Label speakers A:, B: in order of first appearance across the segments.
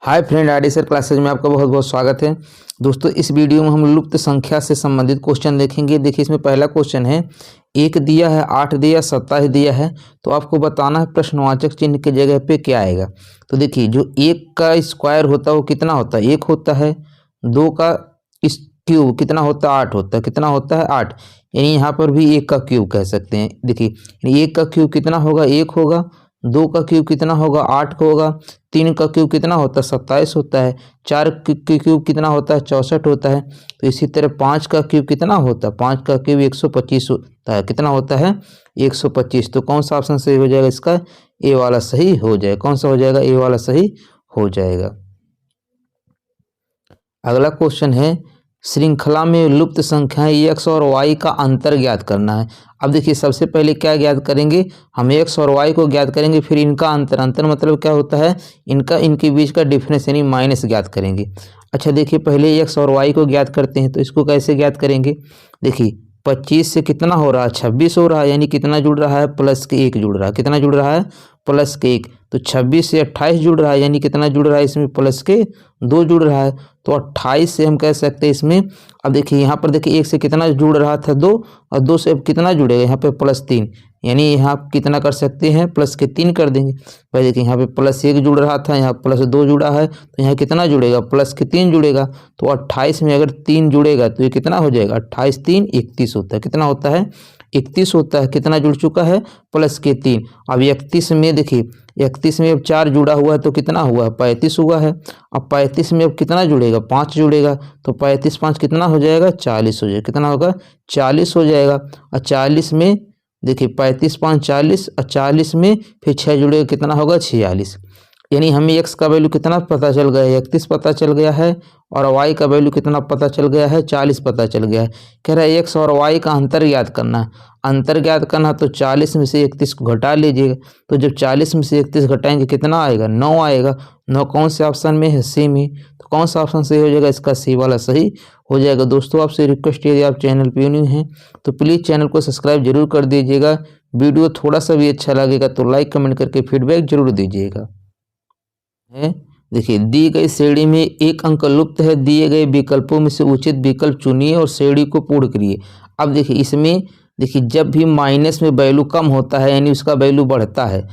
A: Hi friend, RD sir classes में आपका बहुत बहुत स्वागत है। दोस्तों, इस वीडियो में हम लुप्त संख्या से संबंधित क्वेश्चन देखेंगे। देखिए, इसमें पहला क्वेश्चन है, 1 दिया है, 8 दिया, 27 दिया है, तो आपको बताना है प्रश्नवाचक चिन्ह की जगह पे क्या आएगा। तो देखिए, जो 1 का स्क्वायर होता है वो कितना होता है, 1 होता है। 2 का क्यूब कितना होता है, 8 होता है। कितना होता है, 8। यानी यहाँ पर भी 1 का क्यूब कह सकते हैं। देखिए, 1 का क्यूब कितना होगा, 1 होगा। 2 का क्यूब कितना होगा, 8 होगा। 3 का क्यूब कितना होता है, 27 होता है। 4 का क्यूब कितना होता है, 64 होता है। तो इसी तरह 5 का क्यूब कितना होता है, 5 का क्यूब 125 होता है। कितना होता है, 125। तो कौन सा ऑप्शन सही हो जाएगा, इसका ए वाला सही हो जाएगा। कौन सा हो जाएगा, ए वाला सही हो जाएगा। अगला क्वेश्चन है, श्रृंखला में लुप्त संख्याएं x और y का अंतर ज्ञात करना है। अब देखिए, सबसे पहले क्या ज्ञात करेंगे, हम x और y को ज्ञात करेंगे, फिर इनका अंतर। अंतर मतलब क्या होता है, इनके बीच का डिफरेंस यानी माइनस ज्ञात करेंगे। अच्छा देखिए, पहले x और y को ज्ञात करते हैं। तो इसको कैसे ज्ञात करेंगे, देखिए 25 से कितना हो रहा है, 26 हो रहा है। यानी कितना जुड़ रहा है, प्लस के 1 जुड़ रहा है। कितना जुड़ रहा है, प्लस के 1। तो 26 से 28 जुड़ रहा है, यानी कितना जुड़ रहा है, इसमें प्लस के 2 जुड़ रहा है। तो 28 से हम कह सकते हैं इसमें। अब देखिए, यहाँ पर देखिए 1 से कितना जुड़ रहा था, 2, और 2 से अब कितना जुड़ेगा, यहाँ पे प्लस 3। यानी यहाँ कितना कर सकते हैं, प्लस के 3 कर देंगे। भाई देखिए, यहाँ पे प्लस 1 जुड़ रहा था, यहाँ प्लस 2 जुड़ा है, तो यहाँ कितना जुड़ेगा, प्लस के 3 जुड़ेगा। तो 28 में अगर 3 जुड़ेगा तो ये कितना हो जाएगा, 28 3 31 होता है। कितना होता है, 31 होता है। कितना जुड़ चुका है, प्लस के 3। अब 31 में देखिए, 31 में अब 4 जुड़ा हुआ है तो कितना हुआ, 35 हुआ है। अब 35 में अब कितना जुड़ेगा, 5 जुड़ेगा। तो 35 5 कितना हो जाएगा, 40 हो जाएगा। कितना होगा, 40 हो जाएगा। और 40 में देखिए 35 5 40, और 40 में फिर 6 जुड़ेगा, कितना होगा, 46। यानी हमें x का वैल्यू कितना पता चल गया है, 31 पता चल गया है। और y का वैल्यू कितना पता चल गया है, 40 पता चल गया है। कह रहा है x और y का अंतर ज्ञात करना है। अंतर ज्ञात करना तो 40 में से 31 को घटा लीजिएगा। तो जब 40 में से 31 घटाएंगे कितना आएगा, 9 आएगा। 9 कौन से ऑप्शन में है, सी में। तो कौन सा ऑप्शन सही हो जाएगा, इसका सी वाला सही हो जाएगा। दोस्तों, आपसे रिक्वेस्ट है, यदि आप चैनल पर न्यू हैं तो प्लीज़ चैनल को सब्सक्राइब जरूर कर दीजिएगा। वीडियो थोड़ा सा भी अच्छा लगेगा तो लाइक कमेंट करके फीडबैक जरूर दीजिएगा। है देखिए, दी गई श्रेणी में एक अंक लुप्त है, दिए गए विकल्पों में से उचित विकल्प चुनिए और श्रेणी को पूर्ण करिए। अब देखिए, इसमें देखिए जब भी माइनस में वैल्यू कम होता है यानी उसका वैल्यू बढ़ता है।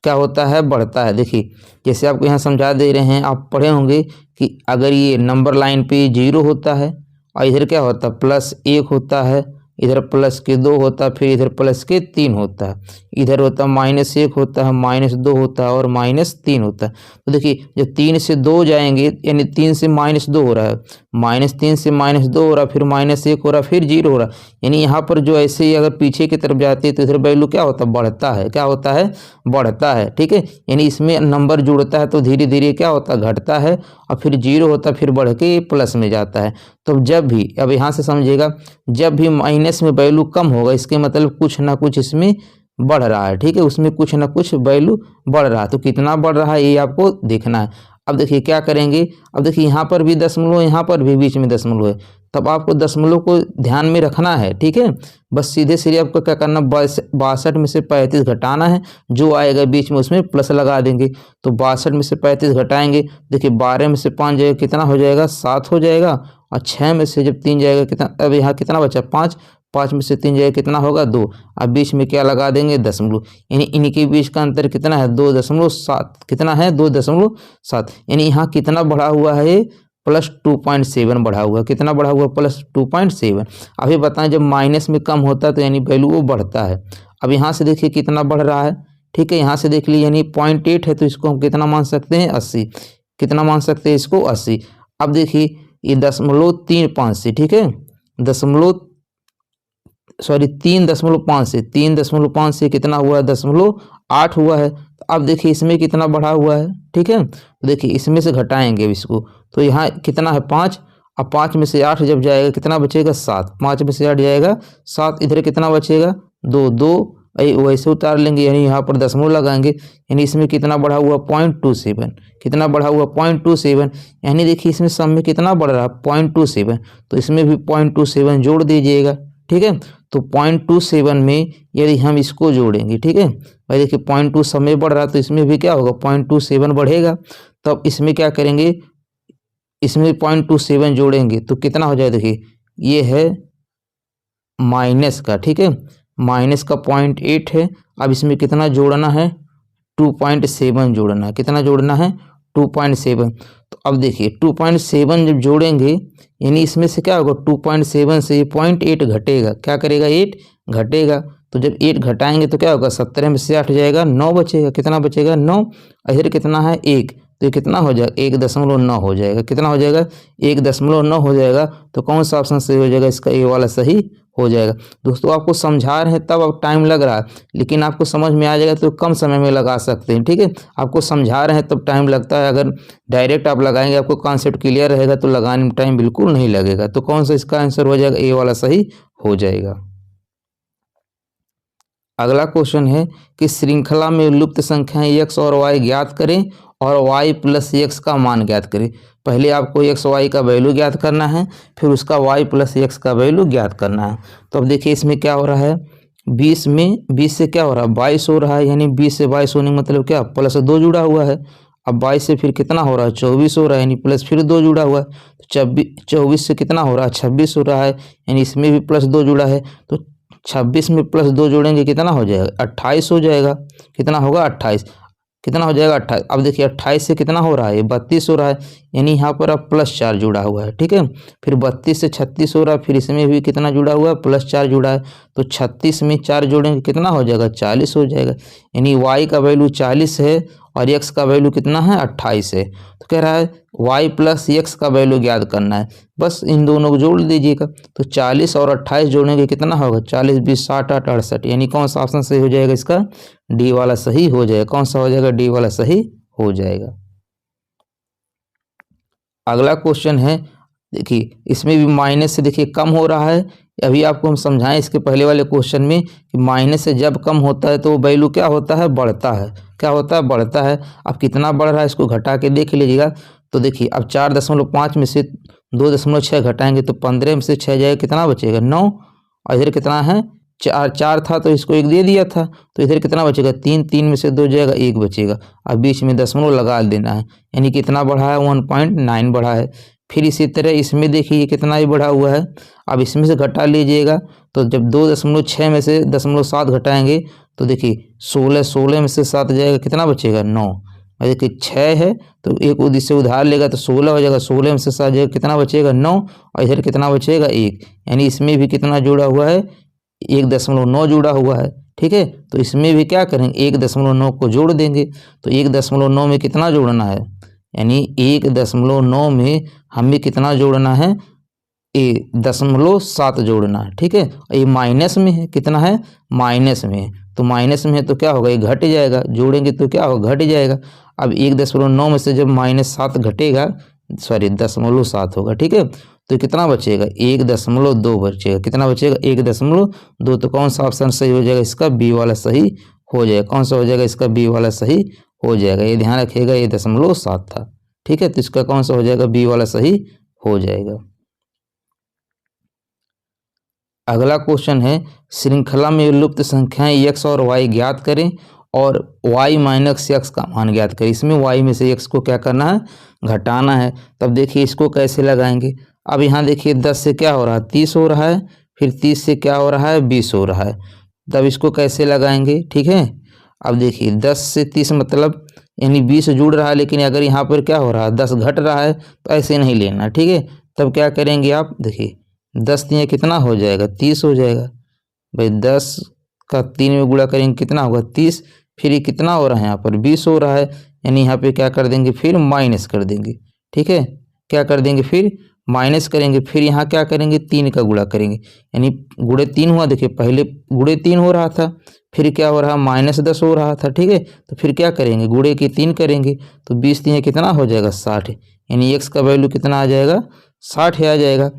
A: क्या होता है, बढ़ता है। देखिए, जैसे आपको यहाँ समझा दे रहे हैं, आप पढ़े होंगे कि अगर ये नंबर लाइन पे 0 होता है और इधर क्या होता है, प्लस 1 होता है, इधर प्लस के 2 होता है, फिर इधर प्लस के 3 होता है, इधर होता है -1 होता है, -2 होता है और -3 होता है। तो देखिए, जब 3 से 2 जाएंगे यानी 3 से -2 हो रहा है, -3 से -2 हो रहा है, फिर -1 हो रहा है, फिर 0 हो रहा है। यानी यहाँ पर जो ऐसे ही अगर पीछे की तरफ जाते हैं तो इधर वैल्यू क्या होता है, बढ़ता है। क्या होता है, बढ़ता है। ठीक है, यानी इसमें नंबर जुड़ता है तो धीरे धीरे क्या होता है, घटता है, और फिर 0 होता है, फिर बढ़ के प्लस में जाता है। तो जब भी, अब यहाँ से समझिएगा, जब भी माइनस में वैल्यू कम होगा इसके मतलब कुछ ना कुछ इसमें बढ़ रहा है। ठीक है, उसमें कुछ ना कुछ वैल्यू बढ़ रहा है। तो कितना बढ़ रहा है ये आपको देखना है। अब देखिए क्या करेंगे, अब देखिए यहाँ पर भी दशमलव, यहाँ पर भी बीच में दशमलव है, तब आपको दशमलव को ध्यान में रखना है। ठीक है, बस सीधे सीधे आपको क्या करना, 62 में से 35 घटाना है, जो आएगा बीच में उसमें प्लस लगा देंगे। तो 62 में से 35 घटाएंगे, देखिए 12 में से 5 जाएगा, कितना हो जाएगा, 7 हो जाएगा। और 6 में से जब 3 जाएगा, कितना, अब यहाँ कितना बचा, 5। 5 में से 3 जाएगा, कितना होगा, 2। अब बीच में क्या लगा देंगे, दशमलव। यानी इनके बीच का अंतर कितना है, 2.7। कितना है, 2.7। यानी यहाँ कितना बढ़ा हुआ है, प्लस 2.7 बढ़ा हुआ। कितना बढ़ा हुआ, प्लस 2.7। अभी बताएं, जब माइनस में कम होता है तो यानी वैल्यू वो बढ़ता है। अब यहाँ से देखिए कितना बढ़ रहा है। ठीक है, यहाँ से देख लीजिए, यानी 0.8 है तो इसको हम कितना मान सकते हैं, 80। कितना मान सकते हैं इसको, 80। अब देखिए ये 3.5 से, ठीक है, 3.5 से, 3.5 से कितना हुआ, 0.8 हुआ है। अब देखिए इसमें कितना बढ़ा हुआ है। ठीक है, तो देखिए इसमें से घटाएंगे इसको, तो यहाँ कितना है, 5। अब 5 में से 8 जब जाएगा कितना बचेगा, 7। 5 में से 8 जाएगा 7, इधर कितना बचेगा, 2 वैसे उतार लेंगे, यानी यहाँ पर दशमलव लगाएंगे। यानी इसमें कितना बढ़ा हुआ, 0.27। कितना बढ़ा हुआ, 0.27। यानी देखिए इसमें सब में कितना बढ़ रहा है, 0.27। तो इसमें भी 0.27 जोड़ दीजिएगा। ठीक है, तो 0.27 में यदि हम इसको जोड़ेंगे, ठीक है भाई, देखिए 0.2 सब में बढ़ रहा है तो इसमें भी क्या होगा, 0.27 बढ़ेगा। तब इसमें क्या करेंगे, इसमें 0.27 जोड़ेंगे तो कितना हो जाएगा, देखिए ये है माइनस का, ठीक है, माइनस का 0.8 है। अब इसमें कितना जोड़ना है, 2.7 जोड़ना है। कितना जोड़ना है, 2.7। तो अब देखिए 2.7 जब जोड़ेंगे यानी इसमें से क्या होगा, 2.7 से 0.8 घटेगा, क्या करेगा, 8 घटेगा। तो जब 8 घटाएंगे तो क्या होगा, 17 में से 8 जाएगा, 9 बचेगा। कितना बचेगा, 9। इधर कितना है, 1, तो ये कितना हो जाएगा, 1.9 हो जाएगा। कितना हो जाएगा, 1.9 हो जाएगा। तो कौन सा ऑप्शन सही हो जाएगा, इसका ए वाला सही हो जाएगा। दोस्तों आपको समझा रहे हैं तब अब टाइम लग रहा है, लेकिन आपको समझ में आ जाएगा तो कम समय में लगा सकते हैं, ठीक है। आपको समझा रहे हैं तब टाइम लगता है, अगर डायरेक्ट आप लगाएंगे आपको कॉन्सेप्ट क्लियर रहेगा तो लगाने में टाइम बिल्कुल नहीं लगेगा। तो कौन सा इसका आंसर हो जाएगा, ए वाला सही हो जाएगा। अगला क्वेश्चन है कि श्रृंखला में लुप्त संख्याएं x और y ज्ञात करें और y प्लस x का मान ज्ञात करें। पहले आपको x y का वैल्यू ज्ञात करना है, फिर उसका y प्लस x का वैल्यू ज्ञात करना है। तो अब देखिए इसमें क्या हो रहा है, 20 में 20 से क्या हो रहा है, 22 हो रहा है, यानी 20 से 22 होने मतलब क्या, प्लस 2 जुड़ा हुआ है। अब 22 से फिर कितना हो रहा है, 24 हो रहा है, यानी प्लस फिर 2 जुड़ा हुआ है। तो 24 से कितना हो रहा है, 26 हो रहा है, यानी इसमें भी प्लस 2 जुड़ा है। तो 26 में प्लस 2 जोड़ेंगे कितना हो जाएगा, 28 हो जाएगा। कितना होगा, 28। कितना हो जाएगा, 28। अब देखिए 28 से कितना हो रहा है, 32 हो रहा है, यानी यहाँ पर अब +4 जुड़ा हुआ है, ठीक है। फिर 32 से 36 हो रहा है, फिर इसमें भी कितना जुड़ा हुआ है, +4 जुड़ा है। तो 36 में 4 जोड़ेंगे कितना हो जाएगा, 40 हो जाएगा। यानी y का वैल्यू 40 है और x का वैल्यू कितना है, 28 है। तो कह रहा है y प्लस x का वैल्यू ज्ञात करना है, बस इन दोनों को जोड़ दीजिएगा। तो 40 और 28 जोड़ेंगे कितना होगा, 40 20 60 8 68, यानी कौन सा ऑप्शन सही हो जाएगा, इसका डी वाला सही हो जाएगा। कौन सा हो जाएगा, डी वाला सही हो जाएगा। अगला क्वेश्चन है, देखिए इसमें भी माइनस से देखिए कम हो रहा है। अभी आपको हम समझाएं इसके पहले वाले क्वेश्चन में कि माइनस से जब कम होता है तो वैल्यू क्या होता है, बढ़ता है। क्या होता है, बढ़ता है। अब कितना बढ़ रहा है इसको घटा के देख लीजिएगा। तो देखिए अब 4.5 में से 2.6 घटाएंगे तो 15 में से 6 जाएगा, कितना बचेगा, 9। और इधर कितना है, 4 था तो इसको 1 दे दिया था, तो इधर कितना बचेगा, 3 में से 2 जाएगा, 1 बचेगा। अब बीच में दशमलव लगा देना है, यानी कितना बढ़ा है, 1.9 बढ़ा है। फिर इसी तरह इसमें देखिए कितना ही बढ़ा हुआ है। अब इसमें से घटा लीजिएगा, तो जब 2.6 में से 0.7 घटाएंगे तो देखिए 16 में से 7 जाएगा, कितना बचेगा, 9। और देखिए 6 है तो एक उदिश से उधार लेगा तो 16 हो जाएगा, 16 में से 7 जाएगा, कितना बचेगा, 9। और इधर कितना बचेगा, 1। यानी इसमें भी कितना जुड़ा हुआ है, 1.9 जुड़ा हुआ है, ठीक है। तो इसमें भी क्या करेंगे, 1.9 को जोड़ देंगे। तो 1.9 में कितना जोड़ना है, यानी 1.9 में हमें कितना जोड़ना है, 0.7 जोड़ना है, ठीक है। ये माइनस में है, कितना है, माइनस में है। तो माइनस में है तो क्या होगा, ये घट जाएगा, जोड़ेंगे तो क्या होगा, घट जाएगा। अब 1.9 में से जब -7 घटेगा, सॉरी 0.7 होगा, ठीक है। तो कितना बचेगा, 1.2 बचेगा। कितना बचेगा, 1.2। तो कौन सा ऑप्शन सही हो जाएगा, इसका बी वाला सही हो जाएगा। कौन सा हो जाएगा, इसका बी वाला सही हो जाएगा। ये ध्यान रखिएगा, ये 0.7 था, ठीक है। तो इसका कौन सा हो जाएगा, बी वाला सही हो जाएगा। अगला क्वेश्चन है, श्रृंखला में लुप्त संख्याएं x और y ज्ञात करें और y माइनस x का मान ज्ञात करें। इसमें y में से x को क्या करना है, घटाना है। तब देखिए इसको कैसे लगाएंगे। अब यहाँ देखिए 10 से क्या हो रहा है, 30 हो रहा है, फिर 30 से क्या हो रहा है, 20 हो रहा है। तब इसको कैसे लगाएंगे, ठीक है। अब देखिए 10 से 30 मतलब यानी 20 जुड़ रहा है, लेकिन अगर यहाँ पर क्या हो रहा है, 10 घट रहा है, तो ऐसे नहीं लेना, ठीक है। तब क्या करेंगे आप, देखिए 10 3 कितना हो जाएगा, 30 हो जाएगा। भाई 10 का 3 में गुणा करेंगे कितना होगा, 30। फिर ये कितना हो रहा है, यहाँ पर 20 हो रहा है, यानी यहाँ पे क्या कर देंगे, फिर माइनस कर देंगे, ठीक है। क्या कर देंगे, फिर माइनस करेंगे। फिर यहाँ क्या करेंगे, 3 का गुणा करेंगे, यानी गुणे 3 हुआ। देखिए पहले गुणे 3 हो रहा था, फिर क्या हो रहा है, -10 हो रहा था, ठीक है। तो फिर क्या करेंगे, गुणे के 3 करेंगे, तो 20 3 कितना हो जाएगा, 60। यानी x का वैल्यू कितना आ जाएगा, 60 आ जाएगा।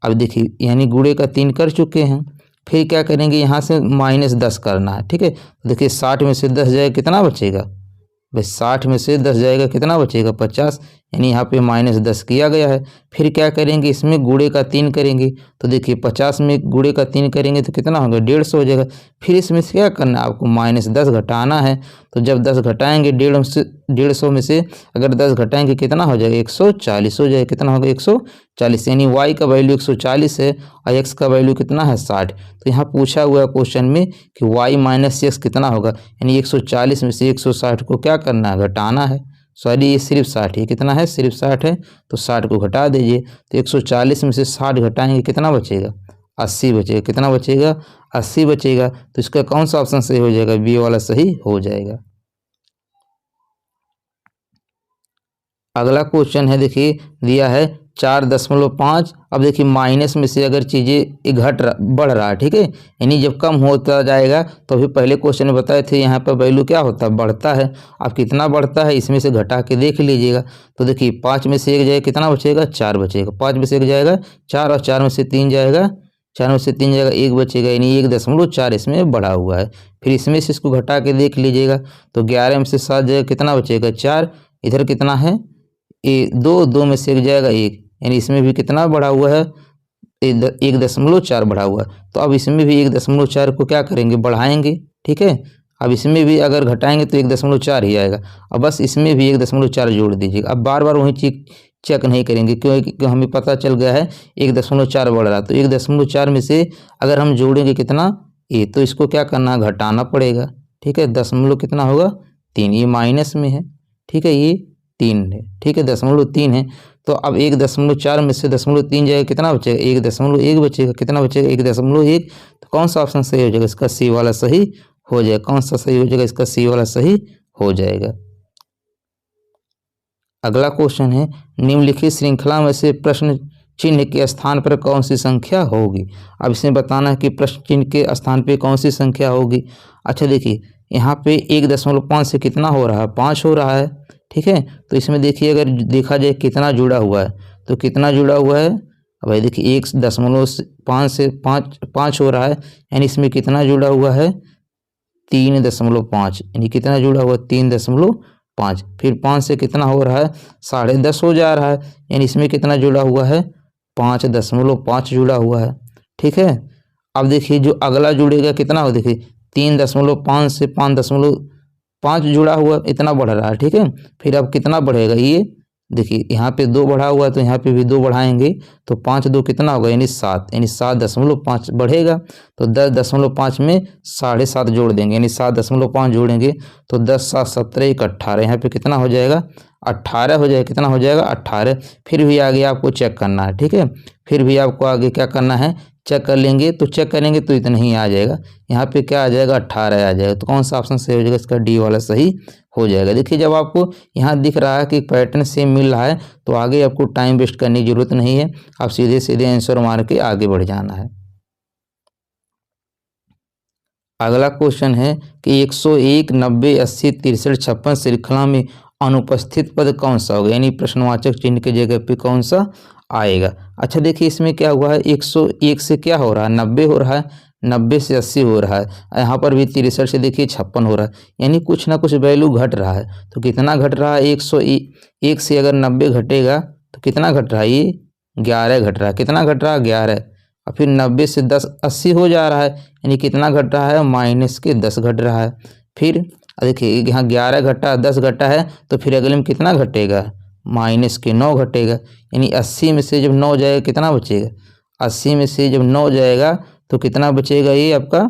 A: अब देखिए यानी गुणे का 3 कर चुके हैं। फिर क्या करेंगे, यहाँ से -10 करना है, ठीक है। देखिए 60 में से 10 जाएगा, कितना बचेगा भाई, 60 में से 10 जाएगा, कितना बचेगा, 50। यानी यहाँ पे -10 किया गया है। फिर क्या करेंगे, इसमें गुणे का 3 करेंगे तो देखिए 50 में गुणे का 3 करेंगे तो कितना होगा, 150 हो जाएगा। फिर इसमें से क्या करना है आपको, -10 घटाना है। तो जब 10 घटाएंगे 150 में से अगर 10 घटाएंगे कितना हो जाएगा, 140 हो जाएगा। कितना होगा, 140, यानी y का वैल्यू 140 है और x का वैल्यू कितना है, 60। तो यहाँ पूछा हुआ है क्वेश्चन में कि y माइनस x कितना होगा, यानी 140 में से 160 को क्या करना है, घटाना है। सॉरी, ये सिर्फ 60 है, कितना है, सिर्फ 60 है, तो 60 को घटा दीजिए। तो 140 में से 60 घटाएंगे कितना बचेगा, 80 बचेगा। कितना बचेगा, 80 बचेगा। तो इसका कौन सा ऑप्शन सही हो जाएगा, बी वाला सही हो जाएगा। अगला क्वेश्चन है, देखिए दिया है 4.5। अब देखिए माइनस में से अगर चीज़ें बढ़ रहा है, ठीक है, यानी जब कम होता जाएगा तो अभी पहले क्वेश्चन में बताए थे यहाँ पर वैल्यू क्या होता है, बढ़ता है। अब कितना बढ़ता है इसमें से घटा के देख लीजिएगा। तो देखिए 5 में से 1 जाएगा, कितना बचेगा, 4 बचेगा। 5 में से 1 जाएगा 4 और 4 में से 3 जाएगा, 4 में से 3 जाएगा 1 बचेगा, यानी 1.4 इसमें बढ़ा हुआ है। फिर इसमें से इसको घटा के देख लीजिएगा। तो 11 में से 7 जाएगा, कितना बचेगा, 4। इधर कितना है, 2 में से 1 जाएगा 1, यानी इसमें भी कितना बढ़ा हुआ है, 1.4 बढ़ा हुआ है। तो अब इसमें भी 1.4 को क्या करेंगे, बढ़ाएंगे, ठीक है। अब इसमें भी अगर घटाएंगे तो 1.4 ही आएगा। अब बस इसमें भी 1.4 जोड़ दीजिएगा। अब बार बार वही चीज चेक नहीं करेंगे, क्योंकि हमें पता चल गया है 1.4 बढ़ रहा है। तो 1.4 में से अगर हम जोड़ेंगे कितना, तो इसको क्या करना, घटाना पड़ेगा, ठीक है। दशमलव कितना होगा, 3, ये माइनस में है, ठीक है, ये 3 है, ठीक है, 0.3 है। तो अब 1.4 में से 0.3 जाएगा, कितना बचेगा, 1.1 बचेगा। कितना बचेगा, 1.1। तो कौन सा ऑप्शन सही हो जाएगा, इसका सी वाला सही हो जाएगा। कौन सा सही हो जाएगा, इसका सी वाला सही हो जाएगा। अगला क्वेश्चन है, निम्नलिखित श्रृंखला में से प्रश्न चिन्ह के स्थान पर कौन सी संख्या होगी। अब इसमें बताना है कि प्रश्न चिन्ह के स्थान पे कौन सी संख्या होगी। अच्छा देखिए, यहाँ पे 1.5 से कितना हो रहा है, 5 हो रहा है, ठीक है। तो इसमें देखिए अगर देखा जाए कितना जुड़ा हुआ है, तो कितना जुड़ा हुआ है, भाई देखिए 1.5 से 5 हो रहा है, यानी इसमें कितना जुड़ा हुआ है, 3.5, यानी कितना जुड़ा हुआ, 3.5। फिर 5 से कितना हो रहा है, 10.5 हो जा रहा है, यानी इसमें कितना जुड़ा हुआ है, 5.5 जुड़ा हुआ है, ठीक है। अब देखिए जो अगला जुड़ेगा कितना हो, देखिए 3.5 से 5.5 जुड़ा हुआ, इतना बढ़ रहा है, ठीक है। फिर अब कितना बढ़ेगा, ये देखिए यहाँ पे 2 बढ़ा हुआ है, तो यहाँ पे भी 2 बढ़ाएंगे, तो 5 2 कितना होगा, यानी 7, यानी 7.5 बढ़ेगा। तो 10.5 में 7.5 जोड़ देंगे, यानी 7.5 जोड़ेंगे तो 10 7 17 1 18, यहाँ पे कितना हो जाएगा, 18 हो जाएगा। कितना हो जाएगा, 18। फिर भी आगे आपको चेक करना है, ठीक है। फिर भी आपको आगे क्या करना है, चेक कर लेंगे, तो चेक करेंगे तो इतना ही आ जाएगा। यहाँ पे क्या आ जाएगा, 18 आ जाएगा। तो कौन सा ऑप्शन सही हो जाएगा, इसका डी वाला सही हो जाएगा। देखिए जब आपको यहाँ दिख रहा है कि पैटर्न सेम मिल रहा है, तो आगे आपको टाइम वेस्ट करने की जरूरत नहीं है, आप सीधे सीधे आंसर मार के आगे बढ़ जाना है। अगला क्वेश्चन है कि 101, 90, 80, 63, 56 श्रृंखला में अनुपस्थित पद कौन सा होगा, यानी प्रश्नवाचक चिन्ह की जगह पे कौन सा आएगा। अच्छा देखिए इसमें क्या हुआ है, 101 से क्या हो रहा है, 90 हो रहा है, 90 से 80 हो रहा है, यहाँ पर भी 63 से देखिए 56 हो रहा है, यानी कुछ ना कुछ वैल्यू घट रहा है। तो कितना घट रहा है, 101 से अगर 90 घटेगा तो कितना घट रहा है, ये 11 घट रहा है। कितना घट रहा है, 11। और फिर 90 से 10 80 हो जा रहा है, यानी कितना घट रहा है, -10 घट रहा है। फिर देखिए यहाँ 11 घटा 10 घटा है, तो फिर अगले में कितना घटेगा, -9 घटेगा। यानी 80 में से जब 9 जाएगा कितना बचेगा, 80 में से जब 9 जाएगा तो कितना बचेगा, ये आपका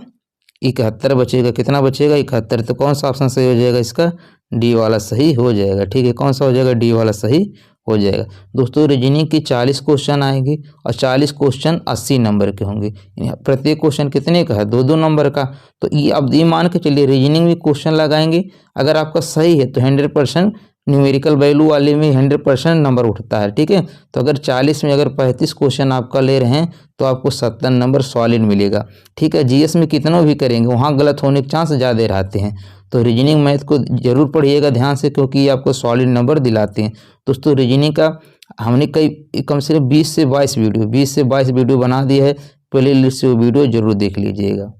A: 71 बचेगा। कितना बचेगा, 71। तो कौन सा ऑप्शन सही हो जाएगा, इसका डी वाला सही हो जाएगा, ठीक है। कौन सा हो जाएगा, डी वाला सही हो जाएगा। दोस्तों रीजनिंग की 40 क्वेश्चन आएंगे और 40 क्वेश्चन 80 नंबर के होंगे। प्रत्येक क्वेश्चन कितने का है, 2-2 नंबर का। तो ये अब ये मान के चलिए रीजनिंग में क्वेश्चन लगाएंगे, अगर आपका सही है तो 100% न्यूमेरिकल वैल्यू वाले में 100% नंबर उठता है, ठीक है। तो अगर 40 में अगर 35 क्वेश्चन आपका ले रहे हैं तो आपको 70 नंबर सॉलिड मिलेगा, ठीक है। जीएस में कितना भी करेंगे वहाँ गलत होने के चांस ज़्यादा रहते हैं। तो रीजनिंग मैथ को जरूर पढ़िएगा ध्यान से, क्योंकि ये आपको सॉलिड नंबर दिलाते हैं। दोस्तों रीजनिंग का हमने कम से कम 20 से 22 वीडियो बना दिया है, प्ले लिस्ट से वो वीडियो जरूर देख लीजिएगा।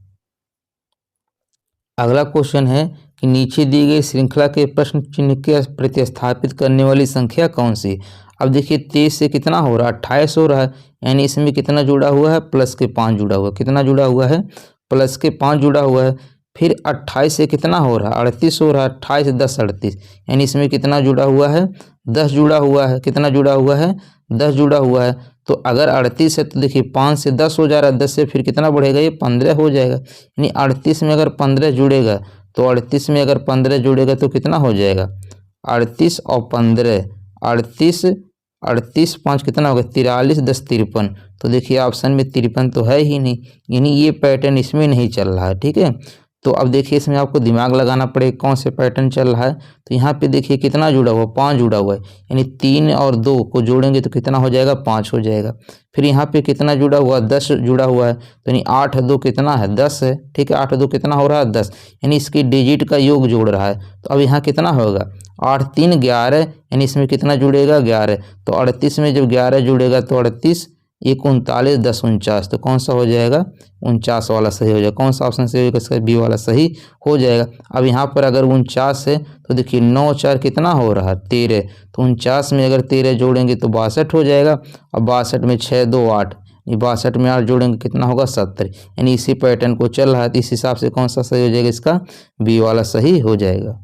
A: अगला क्वेश्चन है कि नीचे दी गई श्रृंखला के प्रश्न चिन्ह के प्रतिस्थापित करने वाली संख्या कौन सी। अब देखिए 23 से कितना हो रहा है, 28 हो रहा है, यानी इसमें कितना जुड़ा हुआ है, प्लस के 5 जुड़ा हुआ है। कितना जुड़ा हुआ है, प्लस के 5 जुड़ा हुआ है। फिर 28 से कितना हो रहा है, 38 हो रहा है। 28 10 38, यानी इसमें कितना जुड़ा हुआ है, 10 जुड़ा हुआ है। कितना जुड़ा हुआ है, 10 जुड़ा हुआ है। तो अगर 38 है तो देखिए 5 से 10 हो जा रहा है, 10 से फिर कितना बढ़ेगा, ये 15 हो जाएगा। यानी 38 में अगर 15 जुड़ेगा तो 38 में अगर 15 जुड़ेगा तो कितना हो जाएगा, 38 और 15, 38 5 कितना होगा, 43 10 53। तो देखिए ऑप्शन में 53 तो है ही नहीं, यानी ये पैटर्न इसमें नहीं चल रहा है। ठीक है, तो अब देखिए इसमें आपको दिमाग लगाना पड़ेगा कौन से पैटर्न चल रहा है। तो यहाँ पे देखिए कितना जुड़ा हुआ, 5 जुड़ा हुआ है, यानी 3 और 2 को जोड़ेंगे तो कितना हो जाएगा, 5 हो जाएगा। फिर यहाँ पे कितना जुड़ा हुआ, 10 जुड़ा हुआ है, तो यानी 8 2 कितना है, 10 है। ठीक है, 8 2 कितना हो रहा है, 10, यानी इसकी डिजिट का योग जोड़ रहा है। तो अब यहाँ कितना होगा, 8 3 11, यानी इसमें कितना जुड़ेगा, 11। तो 38 में जब 11 जुड़ेगा तो 38 1 39 10 49, तो कौन सा हो जाएगा, 49 वाला सही हो जाएगा। कौन सा ऑप्शन सही होगा, इसका बी वाला सही हो जाएगा। अब यहाँ पर अगर 49 है तो देखिए 9 4 कितना हो रहा है, 13। तो 49 में अगर 13 जोड़ेंगे तो 62 हो जाएगा। अब 62 में 6 2 8, 62 में 8 जोड़ेंगे कितना होगा, 70। यानी इसी पैटर्न को चल रहा है, तो इस हिसाब से कौन सा सही हो जाएगा, इसका बी वाला सही हो जाएगा।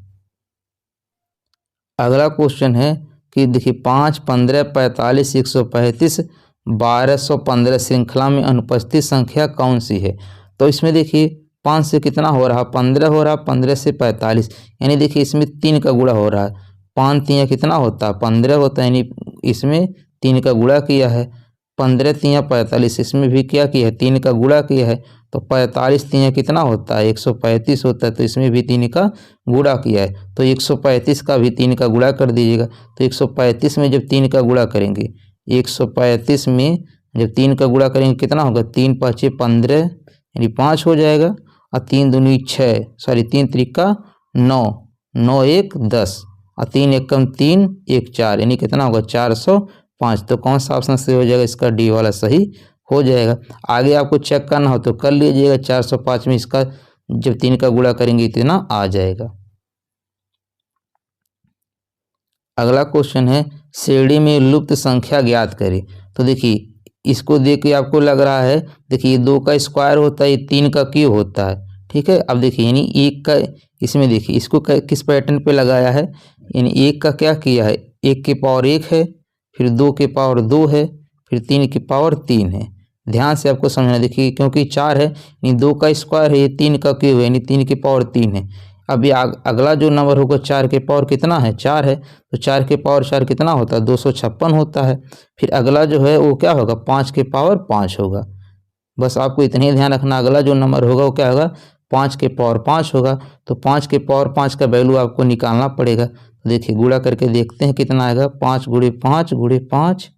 A: अगला क्वेश्चन है कि देखिए 5 15 45 135 1215 श्रृंखला में अनुपस्थित संख्या कौन सी है। तो इसमें देखिए 5 से कितना हो रहा, 15 हो रहा, 15 से 45, यानी देखिए इसमें 3 का गुणा हो रहा है। 5 3 कितना होता है, 15 होता है, यानी इसमें 3 का गुणा किया है। 15 3 45, इसमें भी क्या किया है, 3 का गुणा किया है। तो 45 3 कितना होता है, 135 होता है, तो इसमें भी 3 का गुणा किया है। तो 135 का भी 3 का गुणा कर दीजिएगा। तो 135 में जब 3 का गुणा करेंगे, 135 में जब 3 का गुणा करेंगे कितना होगा, 3 5 15, यानी 5 हो जाएगा। और 3 दूनी 6, सॉरी 3 त्रिका 9, 9 1 10, और 3 1 3 1 4, यानी कितना होगा, 405। तो कौन सा ऑप्शन सही हो जाएगा, इसका डी वाला सही हो जाएगा। आगे आपको चेक करना हो तो कर लीजिएगा, 405 में इसका जब 3 का गुणा करेंगे इतना आ जाएगा। अगला क्वेश्चन है श्रेणी में लुप्त संख्या ज्ञात करें। तो देखिए इसको देख के आपको लग रहा है, देखिए 2 का स्क्वायर होता है, ये 3 का क्यूब होता है। ठीक है, अब देखिए यानी 1 का, इसमें देखिए इसको किस पैटर्न पे लगाया है, यानी 1 का क्या किया है, 1 की पावर 1 है, फिर 2 की पावर 2 है, फिर 3 की पावर 3 है। ध्यान से आपको समझना, देखिए क्योंकि 4 है, यानी 2 का स्क्वायर है, ये 3 का क्यूब है, यानी 3 की पावर 3 है। अब ये अगला जो नंबर होगा 4 के पावर कितना है, 4 है, तो 4 के पावर 4 कितना होता है, 256 होता है। फिर अगला जो है वो क्या होगा, 5 के पावर 5 होगा। बस आपको इतने ही ध्यान रखना, अगला जो नंबर होगा वो क्या होगा, 5 के पावर 5 होगा। तो 5 के पावर 5 का वैल्यू आपको निकालना पड़ेगा। तो देखिए गुणा करके देखते हैं कितना आएगा, 5 गुणे 5 गुणे 5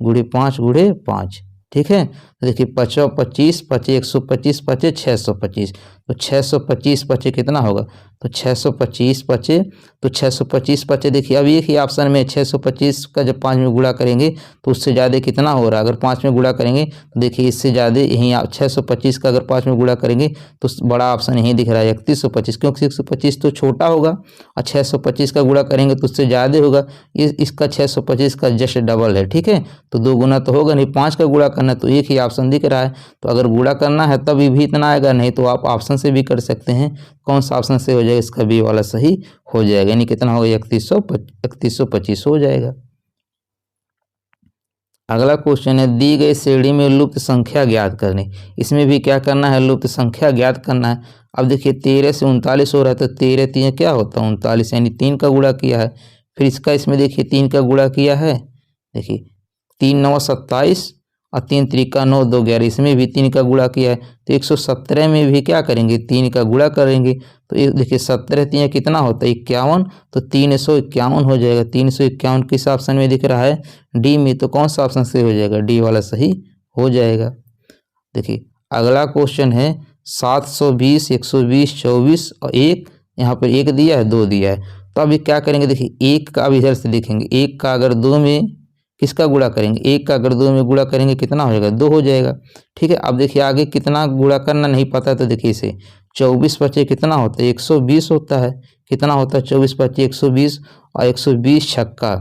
A: गुणे 5 गुणे 5। ठीक है, तो देखिए 5 25 5 125 5 625, तो 625 5 कितना होगा, तो 625 5, तो 625 5 देखिए अब एक ही ऑप्शन में 625 का जब 5 में गुणा करेंगे तो उससे ज़्यादा कितना हो रहा है, अगर 5 में गुणा करेंगे तो देखिए इससे ज़्यादा यहीं 625 का अगर 5 में गुणा करेंगे तो बड़ा ऑप्शन यहीं दिख रहा है 3125, क्योंकि 125 तो छोटा होगा और 625 का गुणा करेंगे तो उससे ज़्यादा होगा। इसका 625 का जस्ट डबल है। ठीक है, तो 2 गुना तो होगा नहीं, 5 का गुणा करना, तो एक ही ऑप्शन दिख रहा है। तो अगर गुणा करना है तभी भी इतना आएगा, नहीं तो आप ऑप्शन से भी कर सकते हैं। कौन सा ऑप्शन से हो जाएगा, इसका बी वाला सही हो जाएगा, यानी कितना होगा, 3125 हो जाएगा। अगला क्वेश्चन है दी गई श्रेणी में लुप्त संख्या ज्ञात करनी। इसमें भी क्या करना है, लुप्त संख्या ज्ञात करना है। अब देखिए 13 से 39 हो रहा है, तो 13 3 क्या होता है 39, यानी 3 का गुणा किया है। फिर इसका इसमें देखिए 3 का गुणा किया है, देखिए 3 9 27 और 3 त्रिका 9 2 11, इसमें भी 3 का गुणा किया है। तो 117 में भी क्या करेंगे, 3 का गुणा करेंगे। तो ये देखिए 17 3 कितना होता है 51, तो 351 हो जाएगा। 351 किस ऑप्शन में दिख रहा है, डी में, तो कौन सा ऑप्शन से हो जाएगा, डी वाला सही हो जाएगा। देखिए अगला क्वेश्चन है 720 120 24 और 1, यहाँ पर 1 दिया है 2 दिया है। तो अभी क्या करेंगे, देखिए 1 का अब इधर से देखेंगे, 1 का अगर 2 में किसका गुणा करेंगे, 1 का अगर 2 में गुणा करेंगे कितना हो जाएगा, 2 हो जाएगा। ठीक है, अब देखिए आगे कितना गुणा करना नहीं पता, तो देखिए इसे 24 पचे कितना होता है 120 होता है। कितना होता है 24 पचे 120 और 120 छक्का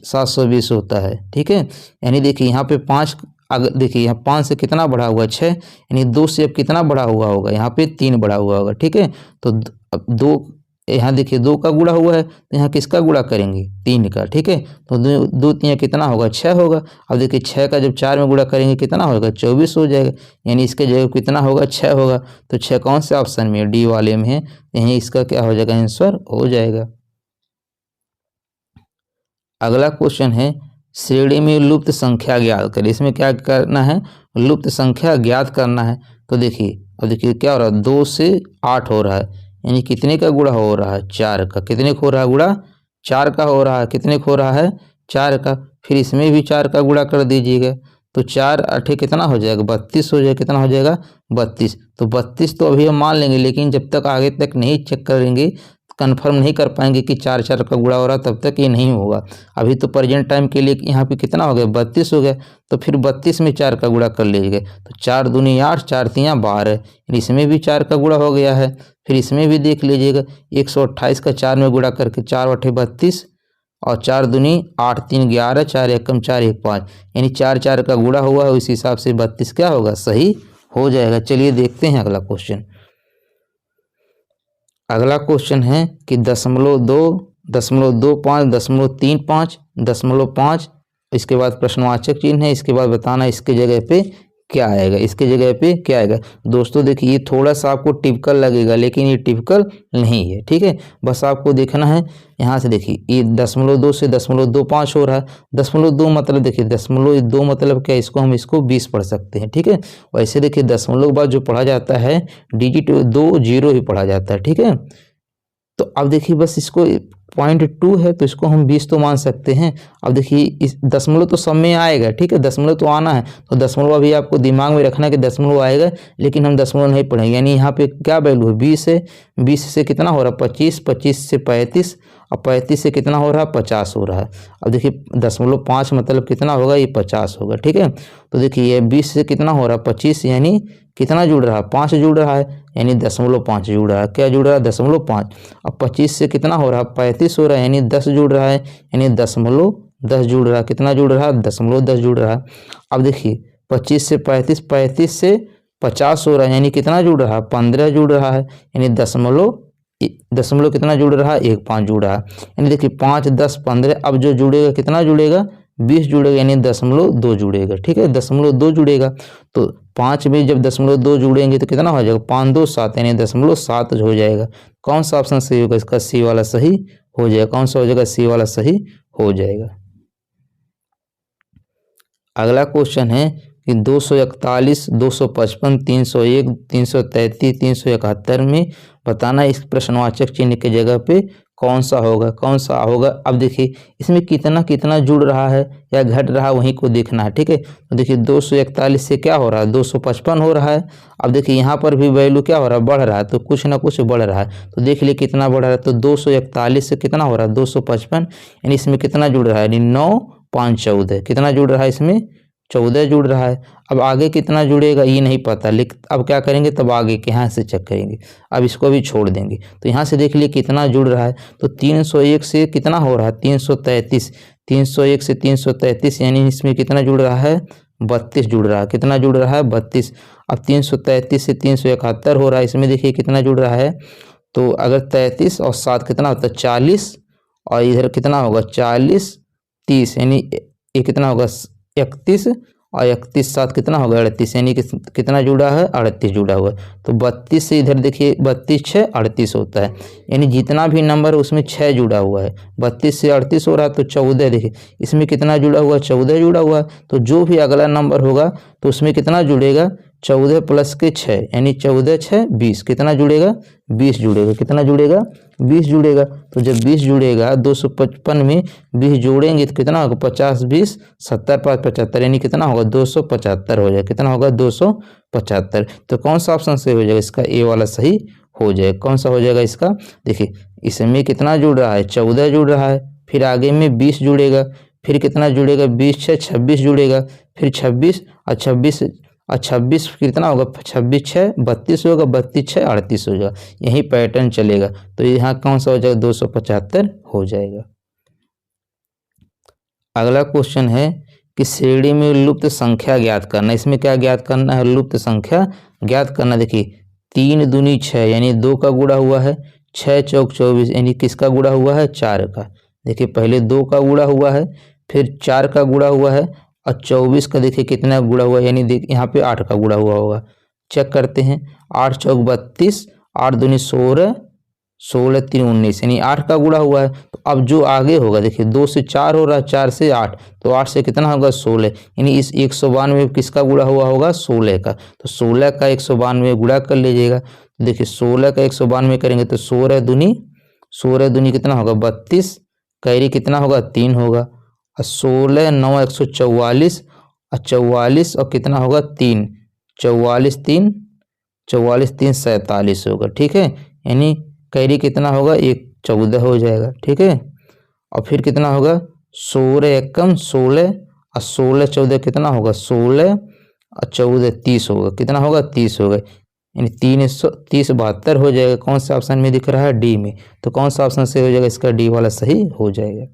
A: 720 होता है। ठीक है, यानी देखिए यहाँ पे 5, अगर देखिए यहाँ 5 से कितना बढ़ा हुआ 6, यानी 2 से अब कितना बढ़ा हुआ होगा यहाँ पे 3 बढ़ा हुआ होगा। ठीक है, तो अब 2, यहाँ देखिए 2 का गुणा हुआ है तो यहाँ किसका गुणा करेंगे 3 का। ठीक है, तो 2 3 कितना होगा 6 होगा। अब देखिए 6 का जब 4 में गुणा करेंगे कितना होगा 24 हो जाएगा, यानी इसके जगह कितना होगा 6 होगा। तो 6 कौन से ऑप्शन में है डी वाले में है, यही इसका क्या हो जाएगा आंसर हो जाएगा। अगला क्वेश्चन है श्रेणी में लुप्त संख्या ज्ञात करें। इसमें क्या करना है लुप्त संख्या ज्ञात करना है। तो देखिए अब देखिए क्या हो रहा है 2 से 8 हो रहा है, यानी कितने का गुणा हो रहा है 4 का। कितने को हो रहा है गुणा 4 का हो रहा है। कितने को हो रहा है 4 का। फिर इसमें भी 4 का गुणा कर दीजिएगा तो 4 8 कितना हो जाएगा 32 हो जाएगा। कितना हो जाएगा 32। तो 32 तो अभी हम मान लेंगे, लेकिन जब तक आगे तक नहीं चेक करेंगे कंफर्म नहीं कर पाएंगे कि 4 4 का गुणा हो रहा तब तक ये नहीं होगा। अभी तो प्रेजेंट टाइम के लिए यहाँ पे कितना हो गया 32 हो गया, तो फिर 32 में 4 का गुणा कर लीजिएगा तो 4 दूनी 8 4 3 12, इसमें भी 4 का गुणा हो गया है। फिर इसमें भी देख लीजिएगा 128 का 4 में गुणा करके 4 8 32 और 4 दूनी 8 3 11 4 1 4 1 5, यानी 4 4 का गुणा हुआ है। उस हिसाब से 32 क्या होगा सही हो जाएगा। चलिए देखते हैं अगला क्वेश्चन। अगला क्वेश्चन है कि 0.2, 0.25, 0.35, 0.5, इसके बाद प्रश्नवाचक चिन्ह है। इसके बाद बताना इसके जगह पे क्या आएगा, इसके जगह पे क्या आएगा। दोस्तों देखिए ये थोड़ा सा आपको टिपिकल लगेगा, लेकिन ये टिपिकल नहीं है। ठीक है, बस आपको देखना है यहाँ से। देखिए ये 0.2 से 0.25 हो रहा है। 0.2 मतलब देखिए 0.2 मतलब क्या, इसको 20 पढ़ सकते हैं। ठीक है, वैसे देखिए 0 के बाद जो पढ़ा जाता है डिजिट 2 0 ही पढ़ा जाता है। ठीक है, तो अब देखिए बस इसको 0.2 है तो इसको हम 20 तो मान सकते हैं। अब देखिए इस दशमलव तो सब में आएगा। ठीक है, दशमलव तो आना है, तो दशमलव अभी आपको दिमाग में रखना है कि दशमलव आएगा, लेकिन हम दशमलव नहीं पढ़ेंगे। यानी यहाँ पे क्या वैल्यू है 20 है, 20 से कितना हो रहा है 25, 25 से 35 और 35 से कितना हो रहा है 50 हो रहा है। अब देखिए 0.5 मतलब कितना होगा ये 50 होगा। ठीक है, तो देखिए ये 20 से कितना हो रहा है 25, यानी कितना जुड़ रहा है 5 जुड़ रहा है, यानी 0.5 जुड़ रहा है। क्या जुड़ रहा है 0.5। अब 25 से कितना हो रहा है 35 हो रहा है, यानी 10 जुड़ रहा है, यानी 0.10 जुड़ रहा है। कितना जुड़ रहा है 0.10 जुड़ रहा है। अब देखिए 25 से 35, 35 से 50 हो रहा है, यानी कितना जुड़ रहा है 15 जुड़ रहा है, यानी दशमलव कितना जुड़ रहा है 1.5 जुड़ रहा है। यानी देखिए 5 10 15, अब जो जुड़ेगा कितना जुड़ेगा 20 जुड़ेगा, यानी 0.2 जुड़ेगा। ठीक है, 0.2 जुड़ेगा। तो 5 में जब 0.2 जुड़ेंगे तो कितना हो जाएगा 5 2 7, यानी 0.7 हो जाएगा। कौन सा ऑप्शन सही होगा, इसका सी वाला सही हो जाएगा। कौन सा हो जाएगा सी वाला सही हो जाएगा। अगला क्वेश्चन है कि 241, 255, 301, 333, 371 में बताना इस प्रश्नवाचक चिन्ह के जगह पे कौन सा होगा, कौन सा होगा। अब देखिए इसमें कितना कितना जुड़ रहा है या घट रहा है वहीं को देखना है। ठीक है, तो देखिए 241 से क्या हो रहा है 255 हो रहा है। अब देखिए यहाँ पर भी वैल्यू क्या हो रहा है बढ़ रहा है, तो कुछ ना कुछ बढ़ रहा है। तो देख लिए कितना बढ़ रहा है, तो 241 से कितना हो रहा है 255, यानी इसमें कितना जुड़ रहा है, यानी 9 5 14, कितना जुड़ रहा है इसमें 14 जुड़ रहा है। अब आगे कितना जुड़ेगा ये नहीं पता, लेकिन अब क्या करेंगे तब आगे के यहाँ से चेक करेंगे। अब इसको भी छोड़ देंगे, तो यहाँ से देख लिए कितना जुड़ रहा है, तो 301 से कितना हो रहा है 333, 301 से 333, यानी इसमें कितना जुड़ रहा है 32 जुड़ रहा है। कितना जुड़ रहा है 32। अब 333 से 371 हो रहा है, इसमें देखिए कितना जुड़ रहा है, तो अगर 33 और 7 कितना होता है 40, और इधर कितना होगा 40 30, यानी ये कितना होगा 31, और 31 7 कितना होगा 38, यानी कितना जुड़ा है 38 जुड़ा हुआ है। तो 32 से इधर देखिए 32 6 38 होता है, यानी जितना भी नंबर उसमें 6 जुड़ा हुआ है। 32 से 38 हो रहा है, तो 14 देखिए इसमें कितना जुड़ा हुआ है 14 जुड़ा हुआ है। तो जो भी अगला नंबर होगा तो उसमें कितना जुड़ेगा 14 प्लस के 6, यानी 14 6 20, कितना जुड़ेगा 20 जुड़ेगा। कितना जुड़ेगा 20 जुड़ेगा। तो जब 20 जुड़ेगा 255 में 20 जोड़ेंगे तो कितना होगा 50 20 70 5 75, यानी कितना होगा 275 हो जाएगा। कितना होगा 275। तो कौन सा ऑप्शन सही हो जाएगा, इसका ए वाला सही हो जाएगा। कौन सा हो जाएगा इसका, देखिए इसमें कितना जुड़ रहा है 14 जुड़ रहा है, फिर आगे में 20 जुड़ेगा, फिर कितना जुड़ेगा 20 6 26 जुड़ेगा, फिर 26 और 26 और 26 कितना होगा, 26 6 32 होगा, 32 6 38 हो जाएगा। यही पैटर्न चलेगा। तो यहाँ कौन सा हो जाएगा, 275 हो जाएगा। अगला क्वेश्चन है कि श्रेणी में लुप्त संख्या ज्ञात करना। इसमें क्या ज्ञात करना है, लुप्त संख्या ज्ञात करना। देखिए 3 दूनी 6 यानी 2 का गुणा हुआ है, 6 चौक 24 यानी किसका गुणा हुआ है, 4 का। देखिए पहले 2 का गुणा हुआ है, फिर 4 का गुणा हुआ है, और 24 का देखिए कितना गुणा हुआ है, यानी देख यहाँ पे 8 का गुणा हुआ होगा। चेक करते हैं, 8 चौक 32, 8 दूनी 16, 16 3 19 यानी 8 का गुणा हुआ है। तो अब जो आगे होगा देखिए 2 से 4 हो रहा है, 4 से 8, तो 8 से कितना होगा, 16, यानी इस 192 किसका गुणा हुआ होगा, 16 का। तो 16 का 192 गुणा कर लीजिएगा। तो देखिए 16 का 192 करेंगे तो 16 दूनी कितना होगा, 32, कैरी कितना होगा, 3 होगा, और 16 9 144, और 44 और कितना होगा, 3, 44 3 47 होगा। ठीक है, यानी कैरी कितना होगा, 1 14 हो जाएगा। ठीक है, और फिर कितना होगा, 16 एकम 16, और 16 14 कितना होगा, 16 और 14 30 होगा। कितना होगा, 30 होगा, यानी 330 72 हो जाएगा। कौन सा ऑप्शन में दिख रहा है, डी में। तो कौन सा ऑप्शन से हो जाएगा, इसका डी वाला सही हो जाएगा।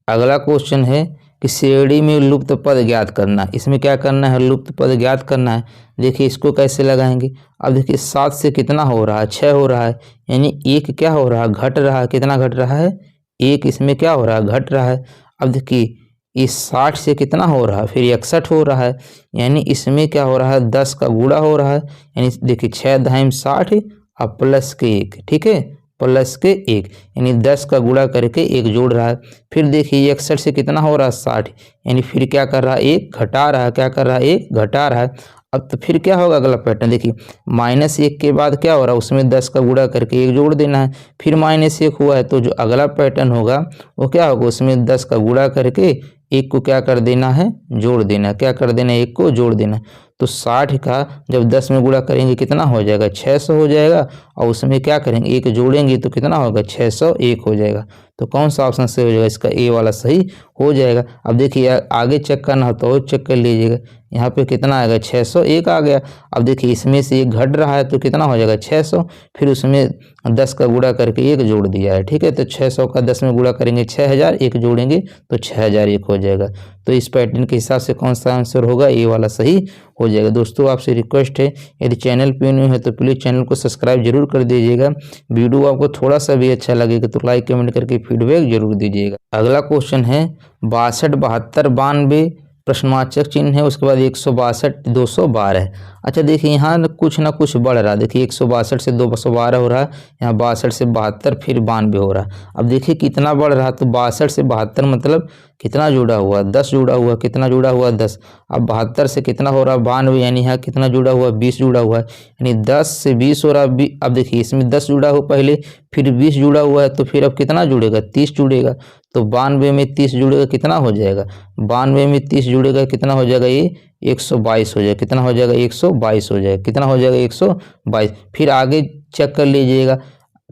A: अगला क्वेश्चन है कि श्रेणी में लुप्त पद ज्ञात करना। इसमें क्या करना है, लुप्त पद ज्ञात करना है। देखिए इसको कैसे लगाएंगे। अब देखिए 7 से कितना हो रहा है, 6 हो रहा है, यानी 1 क्या हो रहा है, घट रहा है। कितना घट रहा है, 1 इसमें क्या हो रहा है, घट रहा है। अब देखिए इस 60 से कितना हो रहा है, फिर 61 हो रहा है, यानी इसमें क्या हो रहा है, 10 का गुणा हो रहा है। यानी देखिए 6 दाहिम 60 और प्लस के 1, ठीक है, प्लस के 1, यानी 10 का गुणा करके 1 जोड़ रहा है। फिर देखिए 61 से कितना हो रहा है, 60, यानी फिर क्या कर रहा है, 1 घटा रहा है। क्या कर रहा है, 1 घटा रहा है। अब तो फिर क्या होगा, अगला पैटर्न देखिए, -1 के बाद क्या हो रहा है, उसमें 10 का गुणा करके 1 जोड़ देना है। फिर -1 हुआ है, तो जो अगला पैटर्न होगा वो क्या होगा, उसमें 10 का गुणा करके 1 को क्या कर देना है, जोड़ देना है। क्या कर देना है, 1 को जोड़ देना है। तो 60 का जब 10 में गुणा करेंगे कितना हो जाएगा, 600 हो जाएगा, और उसमें क्या करेंगे, 1 जोड़ेंगे तो कितना होगा, 601 हो जाएगा। तो कौन सा ऑप्शन से हो जाएगा, इसका ए वाला सही हो जाएगा। अब देखिए आगे चेक करना हो तो चेक कर लीजिएगा। यहाँ पे कितना आएगा, 601 आ गया। अब देखिए इसमें से 1 घट रहा है तो कितना हो जाएगा, 600, फिर उसमें 10 का गुणा करके 1 जोड़ दिया है। ठीक है, तो 600 का 10 में गुणा करेंगे 6000, 1 जोड़ेंगे तो 6001 हो जाएगा। तो इस पैटर्न के हिसाब से कौन सा आंसर होगा, ए वाला सही हो जाएगा। दोस्तों आपसे रिक्वेस्ट है, यदि चैनल पे न्यू है तो प्लीज़ चैनल को सब्सक्राइब जरूर कर दीजिएगा। वीडियो आपको थोड़ा सा भी अच्छा लगेगा तो लाइक कमेंट करके फीडबैक जरूर दीजिएगा। अगला क्वेश्चन है 62 72 92 प्रश्नवाचक चिन्ह है, उसके बाद 162 212। अच्छा देखिए यहाँ कुछ ना कुछ बढ़ रहा है। देखिए 162 से 212 हो रहा है, यहाँ 62 से 72 फिर 92 हो रहा है। अब देखिए कितना बढ़ रहा है, तो 62 से 72 मतलब कितना जुड़ा हुआ, 10 जुड़ा हुआ। कितना जुड़ा हुआ, 10। अब 72 से कितना हो रहा है, 92, यानी यहाँ कितना जुड़ा हुआ, 20 जुड़ा हुआ है, यानी 10 से 20 हो रहा है। अब देखिए इसमें 10 जुड़ा हुआ पहले, फिर 20 जुड़ा हुआ है, तो फिर अब कितना जुड़ेगा, 30 जुड़ेगा। तो 92 में 30 जुड़ेगा, कितना हो जाएगा, 92 में 30 जुड़ेगा, कितना हो जाएगा, ये 122 हो जाएगा। कितना हो जाएगा, 122 हो जाएगा। कितना हो जाएगा, 122। फिर आगे चेक कर लीजिएगा,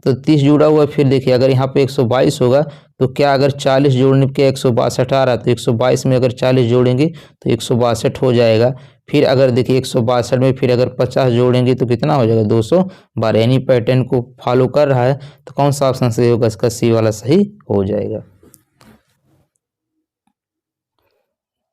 A: तो 30 जुड़ा हुआ है। फिर देखिए अगर यहाँ पे 122 होगा तो क्या, अगर 40 जोड़ने के 162 आ रहा है, तो 122 में अगर 40 जोड़ेंगे तो 162 हो जाएगा। फिर अगर देखिए 162 में फिर अगर 50 जोड़ेंगे तो कितना हो जाएगा, 212। यानी पैटर्न को फॉलो कर रहा है। तो कौन सा ऑप्शन सही होगा, इसका सी वाला सही हो जाएगा।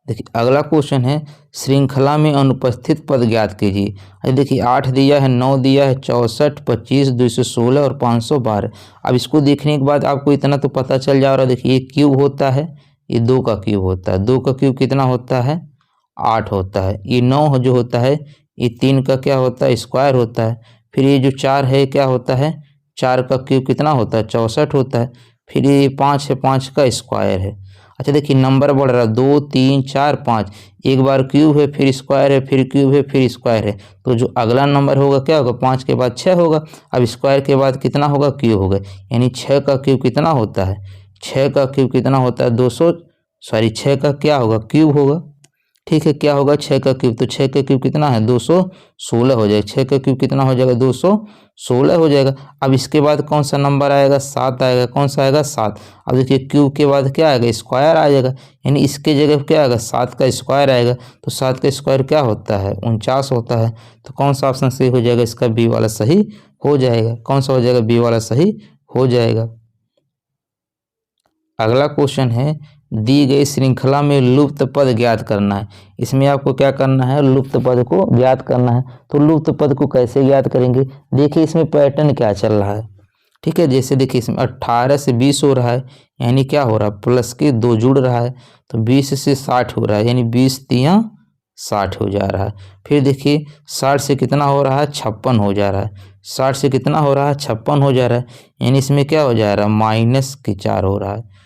A: देखिए अगला क्वेश्चन है, श्रृंखला में अनुपस्थित पद ज्ञात कीजिए। देखिए 8 दिया है, 9 दिया है, 64 25 216 और 512। अब इसको देखने के बाद आपको इतना तो पता चल जा रहा है। देखिए ये क्यूब होता है, ये 2 का क्यूब होता है। 2 का क्यूब कितना होता है, 8 होता है। ये 9 जो होता है, ये 3 का क्या होता है, स्क्वायर होता है। फिर ये जो 4 है क्या होता है, 4 का क्यूब कितना होता है, 64 होता है। फिर ये 5 है, 5 का स्क्वायर है। अच्छा देखिए नंबर बढ़ रहा है, 2 3 4 5, एक बार क्यूब है, फिर स्क्वायर है, फिर क्यूब है, फिर स्क्वायर है। तो जो अगला नंबर होगा क्या होगा, 5 के बाद 6 होगा। अब स्क्वायर के बाद कितना होगा, क्यूब होगा। यानी 6 का क्यूब कितना होता है, 6 का क्यूब कितना होता है, 6 का क्या होगा, क्यूब होगा। ठीक है, क्या होगा 6 का क्यूब, तो 6 का क्यूब कितना है 216 हो जाएगा। 6 का क्यूब कितना हो जाएगा 216 हो जाएगा। अब इसके बाद कौन सा नंबर आएगा 7 आएगा। कौन सा आएगा 7। अब देखिए क्यूब के बाद क्या आएगा स्क्वायर आ जाएगा, यानी इसके जगह क्या आएगा 7 का स्क्वायर आएगा। तो 7 का स्क्वायर क्या होता है 49 होता है। तो कौन सा ऑप्शन सही हो जाएगा, इसका बी वाला सही हो जाएगा। कौन सा हो जाएगा बी वाला सही हो जाएगा। अगला क्वेश्चन है दी गई श्रृंखला में लुप्त पद ज्ञात करना है। इसमें आपको क्या करना है लुप्त पद को ज्ञात करना है। तो लुप्त पद को कैसे ज्ञात करेंगे, देखिए इसमें पैटर्न क्या चल रहा है। ठीक है, जैसे देखिए इसमें 18 से 20 हो रहा है, यानी क्या हो रहा है प्लस के 2 जुड़ रहा है। तो 20 से 60 हो रहा है, यानी 20 तिया 60 हो जा रहा है। फिर देखिए 60 से कितना हो रहा है 56 हो जा रहा है। 60 से कितना हो रहा है 56 हो जा रहा है, यानी इसमें क्या हो जा रहा है -4 हो रहा है।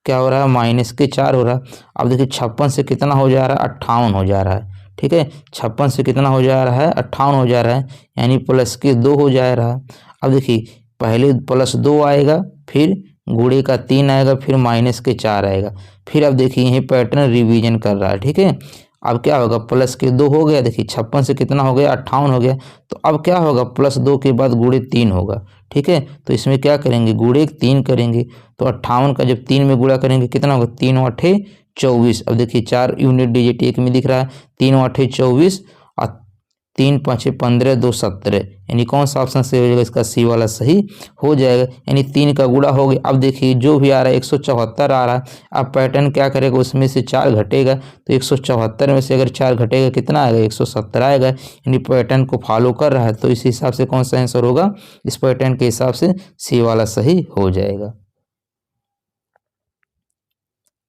A: क्या हो रहा है -4 हो रहा है। अब देखिए 56 से कितना हो जा रहा है 58 हो जा रहा है। ठीक है, 56 से कितना हो जा रहा है 58 हो जा रहा है, यानी प्लस के 2 हो जा रहा है। अब देखिए पहले +2 आएगा, फिर गुणे का 3 आएगा, फिर -4 आएगा। फिर अब देखिए यही पैटर्न रिवीजन कर रहा है। ठीक है, अब क्या होगा प्लस के 2 हो गया, देखिए 56 से कितना हो गया 58 हो गया। तो अब क्या होगा +2 के बाद गुणे 3 होगा। ठीक है, तो इसमें क्या करेंगे गुणे 3 करेंगे। तो 58 का जब 3 में गुणा करेंगे कितना होगा 3 8 24। अब देखिए 4 यूनिट डिजिट एक में दिख रहा है, 3 8 24 और 3 5 15 2 17, यानी कौन सा ऑप्शन सही हो जाएगा, इसका सी वाला सही हो जाएगा। यानी 3 का गुणा हो गया। अब देखिए जो भी आ रहा है 174 आ रहा है। अब पैटर्न क्या करेगा उसमें से 4 घटेगा, तो 174 में से अगर 4 घटेगा कितना आएगा 170 आएगा, यानी पैटर्न को फॉलो कर रहा है। तो इस हिसाब से कौन सा आंसर होगा, इस पैटर्न के हिसाब से सी वाला सही हो जाएगा।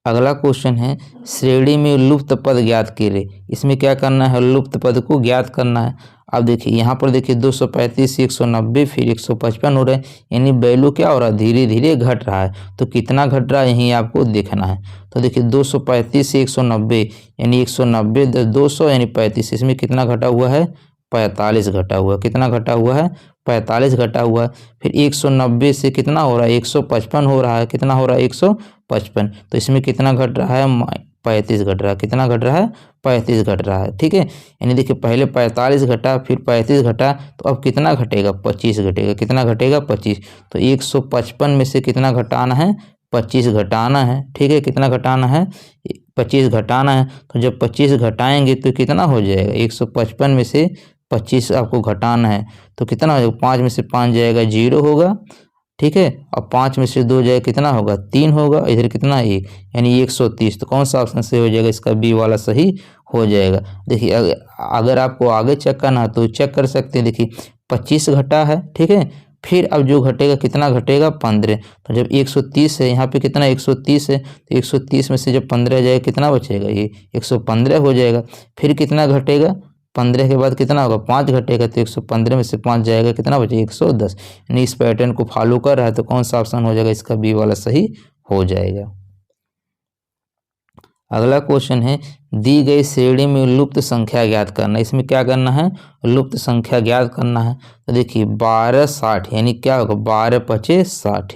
A: अगला क्वेश्चन है श्रेणी में लुप्त पद ज्ञात कीजिए। इसमें क्या करना है लुप्त पद को ज्ञात करना है। अब देखिए यहाँ पर देखिए 235 190 फिर 155 हो रहे हैं, यानी वैल्यू क्या हो रहा है धीरे धीरे घट रहा है। तो कितना घट रहा है यही आपको देखना है। तो देखिए 235 से 190, यानी 190 200 यानी 35, इसमें कितना घटा हुआ है 45 घटा हुआ है। कितना घटा हुआ है 45 घटा हुआ है। फिर 190 से कितना हो रहा है 155 हो रहा है। कितना हो रहा है 155, तो इसमें कितना घट रहा है 35 घट रहा है। कितना घट रहा है 35 घट रहा है। ठीक है, यानी देखिए पहले 45 घटा फिर 35 घटा, तो अब कितना घटेगा 25 घटेगा। कितना घटेगा 25। तो 155 में से कितना घटाना है 25 घटाना है। ठीक है, कितना घटाना है 25 घटाना है। तो जब 25 घटाएंगे तो कितना हो जाएगा 155 में से 25 आपको घटाना है, तो कितना हो जाएगा 5 में से 5 जाएगा 0 होगा। ठीक है, और 5 में से 2 जाएगा कितना होगा 3 होगा, इधर कितना 1, यानी 130। तो कौन सा ऑप्शन सही हो जाएगा, इसका बी वाला सही हो जाएगा। देखिए अगर आपको आगे चेक करना है तो चेक कर सकते हैं। देखिए 25 घटा है। ठीक है, फिर अब जो घटेगा कितना घटेगा 15। तो जब 130 है यहाँ पे कितना 130 है, तो 130 में से जब 15 जाएगा कितना बचेगा ये 115 हो जाएगा। फिर कितना घटेगा 15 के बाद कितना होगा 5 घटेगा, तो 115 में से 5 जाएगा कितना बचेगा 110। यानी इस पैटर्न को फॉलो कर रहा है, तो कौन सा ऑप्शन हो जाएगा, इसका बी वाला सही हो जाएगा। अगला क्वेश्चन है दी गई श्रेणी में लुप्त संख्या ज्ञात करना। इसमें क्या करना है लुप्त संख्या ज्ञात करना है। तो देखिए 12 60, यानी क्या होगा 12 5 60,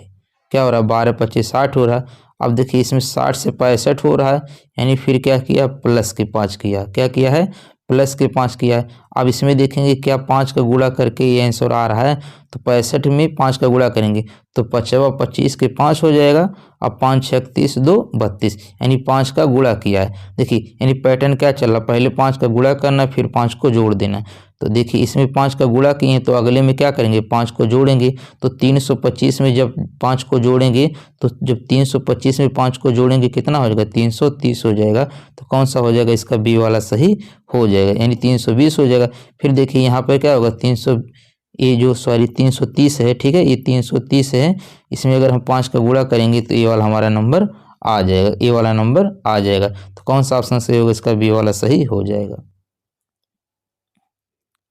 A: क्या हो रहा है 12 5 60 हो रहा है। अब देखिए इसमें 60 से 65 हो रहा है, यानी फिर क्या किया प्लस के 5 किया। क्या किया है प्लस के 5 किया है। अब इसमें देखेंगे क्या 5 का गुणा करके ये आंसर आ रहा है, तो 65 में 5 का गुणा करेंगे तो 5 25 के 5 हो जाएगा। अब 5 6 30 2 32, यानी 5 का गुणा किया है। देखिए यानी पैटर्न क्या चल रहा है, पहले 5 का गुणा करना फिर 5 को जोड़ देना। तो देखिए इसमें 5 का गुणा किए हैं, तो अगले में क्या करेंगे 5 को जोड़ेंगे। तो 325 में जब 5 को जोड़ेंगे, तो जब 325 में 5 को जोड़ेंगे कितना हो जाएगा 330 हो जाएगा। तो कौन सा हो जाएगा, इसका बी वाला सही हो जाएगा, यानी 320 हो जाएगा। फिर देखिए यहाँ पर क्या होगा 330 है। ठीक है, ये 330 है, इसमें अगर हम 5 का गुणा करेंगे तो ये वाला हमारा नंबर आ जाएगा, ये वाला नंबर आ जाएगा। तो कौन सा ऑप्शन सही होगा, इसका बी वाला सही हो जाएगा।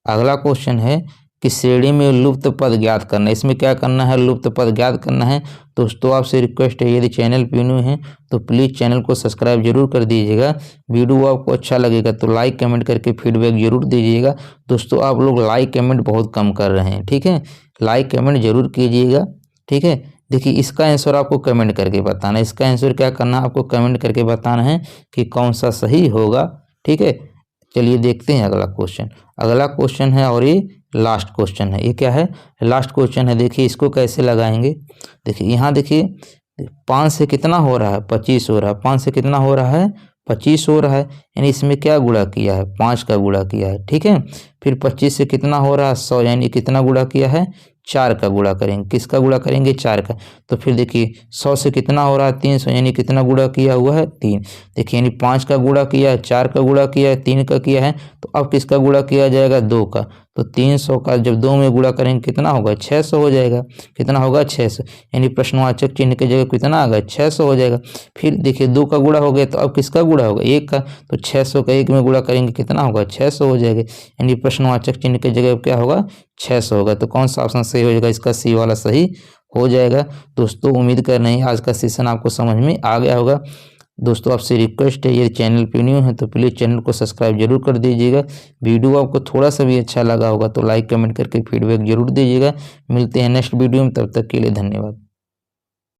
A: अगला क्वेश्चन है कि श्रेणी में लुप्त पद ज्ञात करना। इसमें क्या करना है लुप्त पद ज्ञात करना है। दोस्तों आपसे रिक्वेस्ट है यदि चैनल पे न्यू हैं तो प्लीज़ चैनल को सब्सक्राइब जरूर कर दीजिएगा। वीडियो आपको अच्छा लगेगा तो लाइक कमेंट करके फीडबैक जरूर दीजिएगा। दोस्तों आप लोग लाइक कमेंट बहुत कम कर रहे हैं, ठीक है, लाइक कमेंट जरूर कीजिएगा। ठीक है, देखिए इसका आंसर आपको कमेंट करके बताना है। इसका आंसर क्या करना है, आपको कमेंट करके बताना है कि कौन सा सही होगा। ठीक है, चलिए देखते हैं अगला क्वेश्चन। अगला क्वेश्चन है और ये लास्ट क्वेश्चन है। ये क्या है? लास्ट क्वेश्चन है। देखिए इसको कैसे लगाएंगे। देखिए यहाँ देखिए 5 से कितना हो रहा है? 25 हो रहा है। 5 से कितना हो रहा है? 25 हो रहा है। यानी इसमें क्या गुणा किया है? 5 का गुणा किया है। ठीक है, फिर 25 से कितना हो रहा है? 100, यानी कितना गुणा किया है? 4 का गुणा करेंगे। किसका गुणा करेंगे? 4 का। तो फिर देखिए 100 से कितना हो रहा है? 300, यानी कितना गुणा किया हुआ है? 3। देखिए यानी 5 का गुणा किया है, 4 का गुणा किया है, 3 का किया है। तो अब किसका गुणा किया जाएगा? 2 का। तो 300 का जब 2 में गुणा करेंगे कितना होगा? 600 हो जाएगा। कितना होगा? 600। यानी प्रश्नवाचक चिन्ह की जगह कितना आ गया? 600 हो जाएगा। फिर देखिए 2 का गुणा हो गया, तो अब किसका गुणा होगा? 1 का। तो 600 का 1 में गुणा करेंगे कितना होगा? 600 हो जाएगा। यानी प्रश्नवाचक चिन्ह की जगह क्या होगा? 600 होगा। तो कौन सा ऑप्शन सही हो जाएगा? इसका सी वाला सही हो जाएगा। दोस्तों उम्मीद कर रहे हैं आज का सेशन आपको समझ में आ गया होगा। दोस्तों आपसे रिक्वेस्ट है, यदि चैनल पे न्यू है तो प्लीज़ चैनल को सब्सक्राइब जरूर कर दीजिएगा। वीडियो आपको थोड़ा सा भी अच्छा लगा होगा तो लाइक कमेंट करके फीडबैक जरूर दीजिएगा। मिलते हैं नेक्स्ट वीडियो में, तब तक के लिए धन्यवाद।